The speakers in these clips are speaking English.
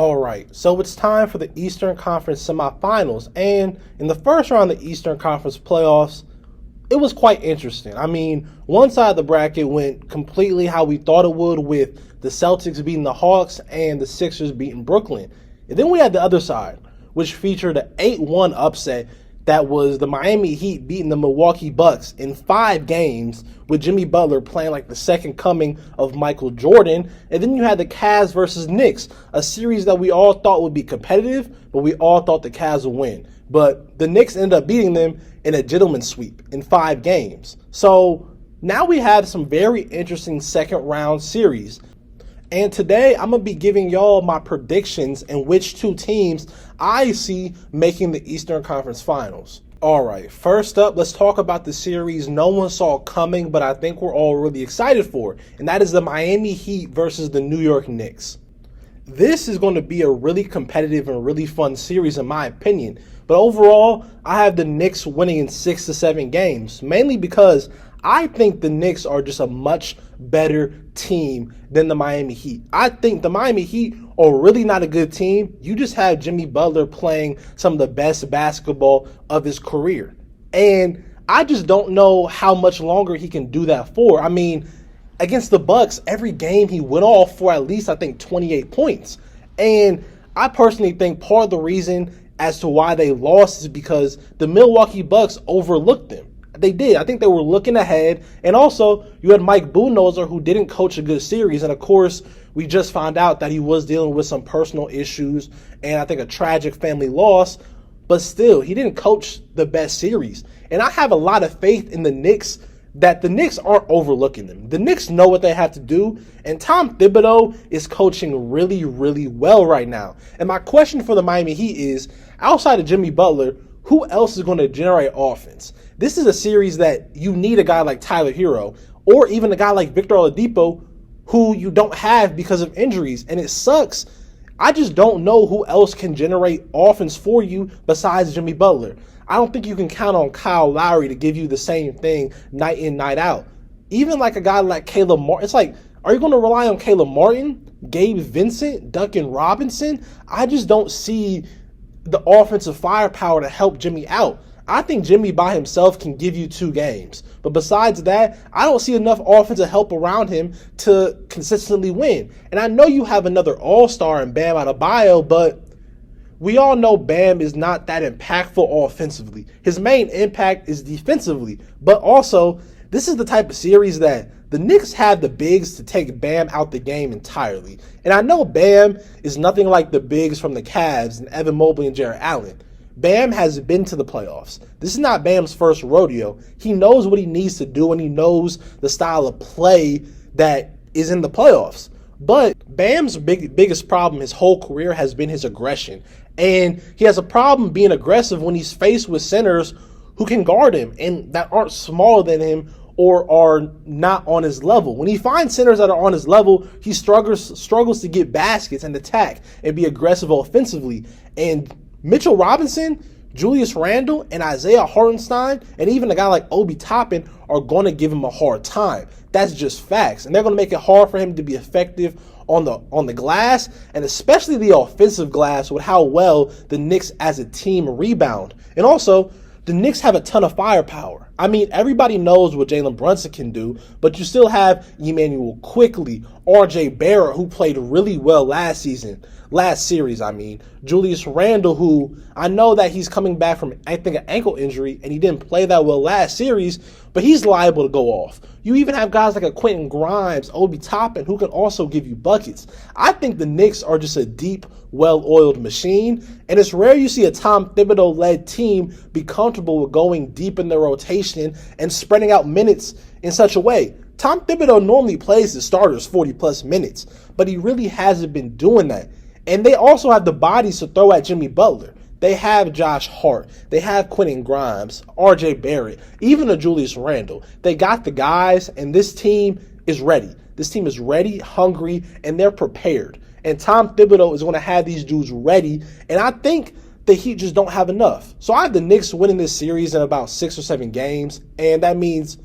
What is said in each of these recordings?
All right, so it's time for the Eastern Conference semifinals. And in the first round of the Eastern Conference playoffs, it was quite interesting. I mean, one side of the bracket went completely how we thought it would, with the Celtics beating the Hawks and the Sixers beating Brooklyn. And then we had the other side, which featured an 8-1 upset that was the Miami Heat beating the Milwaukee Bucks in 5 games, with Jimmy Butler playing like the second coming of Michael Jordan. And then you had the Cavs versus Knicks, a series that we all thought would be competitive, but we all thought the Cavs would win. But the Knicks ended up beating them in a gentleman's sweep in 5 games. So now we have some very interesting second round series. And today I'm going to be giving y'all my predictions and which 2 teams I see making the Eastern Conference Finals. All right, first up, let's talk about the series no one saw coming, but I think we're all really excited for, and that is the Miami Heat versus the New York Knicks. This is going to be a really competitive and really fun series in my opinion, but overall, I have the Knicks winning in 6 to 7 games, mainly because I think the Knicks are just a much better team than the Miami Heat. I think the Miami Heat are really not a good team. You just have Jimmy Butler playing some of the best basketball of his career. And I just don't know how much longer he can do that for. I mean, against the Bucks, every game he went off for at least, I think, 28 points. And I personally think part of the reason as to why they lost is because the Milwaukee Bucks overlooked them. They did. I think they were looking ahead. And also, you had Mike Budenholzer, who didn't coach a good series. And of course, we just found out that he was dealing with some personal issues and I think a tragic family loss. But still, he didn't coach the best series. And I have a lot of faith in the Knicks that the Knicks aren't overlooking them. The Knicks know what they have to do. And Tom Thibodeau is coaching really, really well right now. And my question for the Miami Heat is, outside of Jimmy Butler, who else is going to generate offense? This is a series that you need a guy like Tyler Hero or even a guy like Victor Oladipo, who you don't have because of injuries. And it sucks. I just don't know who else can generate offense for you besides Jimmy Butler. I don't think you can count on Kyle Lowry to give you the same thing night in, night out. Even like a guy like Caleb Martin. It's like, are you going to rely on Caleb Martin, Gabe Vincent, Duncan Robinson? I just don't see the offensive firepower to help Jimmy out. I think Jimmy by himself can give you 2 games. But besides that, I don't see enough offensive help around him to consistently win. And I know you have another all-star in Bam Adebayo, but we all know Bam is not that impactful offensively. His main impact is defensively. But also, this is the type of series that the Knicks have the bigs to take Bam out the game entirely. And I know Bam is nothing like the bigs from the Cavs and Evan Mobley and Jarrett Allen. Bam has been to the playoffs. This is not Bam's first rodeo. He knows what he needs to do, and he knows the style of play that is in the playoffs. But Bam's biggest problem his whole career has been his aggression. And he has a problem being aggressive when he's faced with centers who can guard him and that aren't smaller than him or are not on his level. When he finds centers that are on his level, he struggles to get baskets and attack and be aggressive offensively. And Mitchell Robinson, Julius Randle, and Isaiah Hartenstein, and even a guy like Obi Toppin are going to give him a hard time. That's just facts. And they're going to make it hard for him to be effective on the glass, and especially the offensive glass, with how well the Knicks as a team rebound. And also, the Knicks have a ton of firepower. I mean, everybody knows what Jalen Brunson can do, but you still have Emmanuel Quickley, RJ Barrett, who played really well last series, Julius Randle, who I know that he's coming back from, I think, an ankle injury, and he didn't play that well last series, but he's liable to go off. You even have guys like a Quentin Grimes, Obi Toppin, who can also give you buckets. I think the Knicks are just a deep, well-oiled machine, and it's rare you see a Tom Thibodeau-led team be comfortable with going deep in their rotation and spreading out minutes in such a way. Tom Thibodeau normally plays the starters 40-plus minutes, but he really hasn't been doing that. And they also have the bodies to throw at Jimmy Butler. They have Josh Hart. They have Quentin Grimes, RJ Barrett, even a Julius Randle. They got the guys, and this team is ready. This team is ready, hungry, and they're prepared. And Tom Thibodeau is going to have these dudes ready, and I think the Heat just don't have enough. So I have the Knicks winning this series in about 6 or 7 games, and that means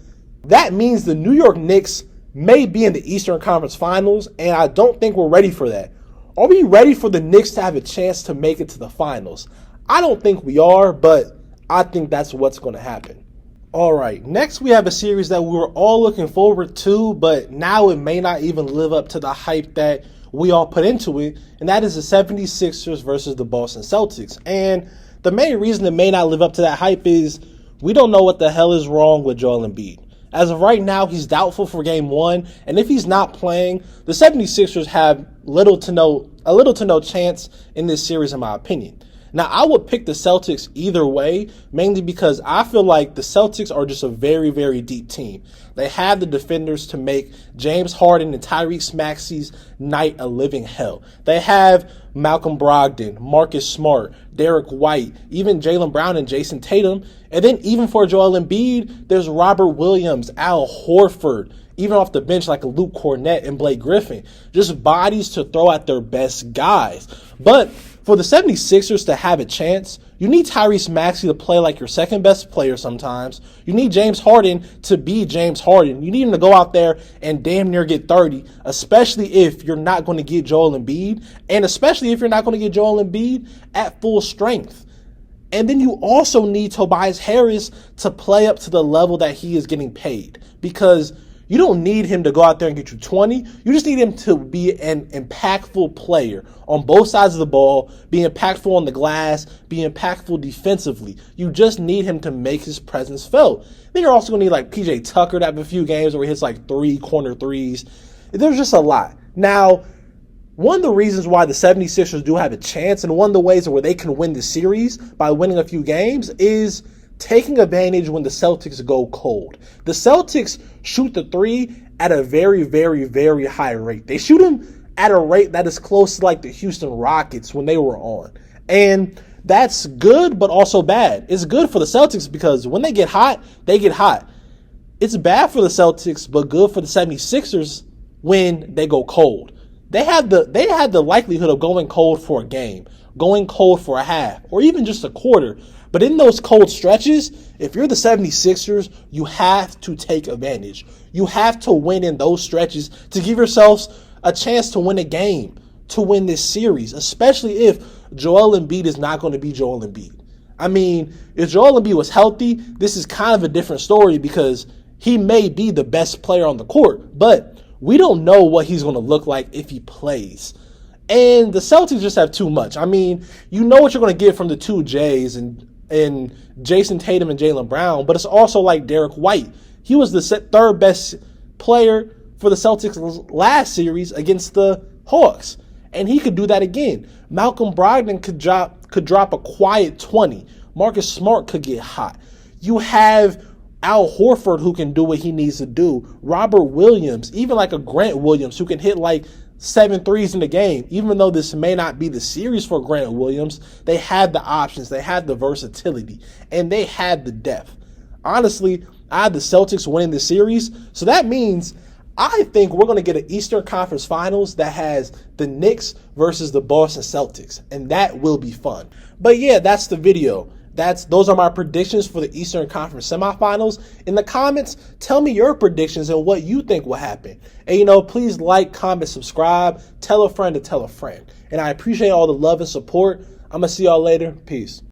the New York Knicks may be in the Eastern Conference Finals, and I don't think we're ready for that. Are we ready for the Knicks to have a chance to make it to the finals? I don't think we are, but I think that's what's going to happen. All right, next we have a series that we were all looking forward to, but now it may not even live up to the hype that we all put into it, and that is the 76ers versus the Boston Celtics. And the main reason it may not live up to that hype is we don't know what the hell is wrong with Joel Embiid. As of right now, he's doubtful for game 1, and if he's not playing, the 76ers have little to no chance in this series, in my opinion. Now, I would pick the Celtics either way, mainly because I feel like the Celtics are just a very, very deep team. They have the defenders to make James Harden and Tyrese Maxey's night a living hell. They have Malcolm Brogdon, Marcus Smart, Derek White, even Jaylen Brown and Jason Tatum. And then even for Joel Embiid, there's Robert Williams, Al Horford, even off the bench like a Luke Cornett and Blake Griffin. Just bodies to throw at their best guys. But for the 76ers to have a chance, you need Tyrese Maxey to play like your second best player sometimes. You need James Harden to be James Harden. You need him to go out there and damn near get 30, especially if you're not going to get Joel Embiid, and especially if you're not going to get Joel Embiid at full strength. And then you also need Tobias Harris to play up to the level that he is getting paid, because you don't need him to go out there and get you 20. You just need him to be an impactful player on both sides of the ball, be impactful on the glass, be impactful defensively. You just need him to make his presence felt. Then you're also going to need like PJ Tucker to have a few games where he hits like 3 corner threes. There's just a lot. Now, one of the reasons why the 76ers do have a chance, and one of the ways where they can win the series by winning a few games, is taking advantage when the Celtics go cold. The Celtics shoot the 3 at a very, very, very high rate. They shoot them at a rate that is close to like the Houston Rockets when they were on. And that's good, but also bad. It's good for the Celtics because when they get hot, they get hot. It's bad for the Celtics, but good for the 76ers when they go cold. They had the likelihood of going cold for a game, going cold for a half, or even just a quarter. But in those cold stretches, if you're the 76ers, you have to take advantage. You have to win in those stretches to give yourselves a chance to win a game, to win this series, especially if Joel Embiid is not going to be Joel Embiid. I mean, if Joel Embiid was healthy, this is kind of a different story because he may be the best player on the court, but we don't know what he's going to look like if he plays. And the Celtics just have too much. I mean, you know what you're going to get from the two J's and Jason Tatum and Jaylen Brown, but it's also like Derek White. He was the third best player for the Celtics last series against the Hawks, and he could do that again. Malcolm Brogdon could drop a quiet 20. Marcus Smart could get hot. You have Al Horford who can do what he needs to do. Robert Williams, even like a Grant Williams who can hit like 7 threes in the game. Even though this may not be the series for Grant Williams, they had the options, they had the versatility, and they had the depth. Honestly, I had the Celtics winning the series, so that means I think we're going to get an Eastern Conference Finals that has the Knicks versus the Boston Celtics, and that will be fun. But yeah, that's the video. Those are my predictions for the Eastern Conference semifinals. In the comments, tell me your predictions and what you think will happen. And, please like, comment, subscribe, tell a friend to tell a friend. And I appreciate all the love and support. I'm going to see y'all later. Peace.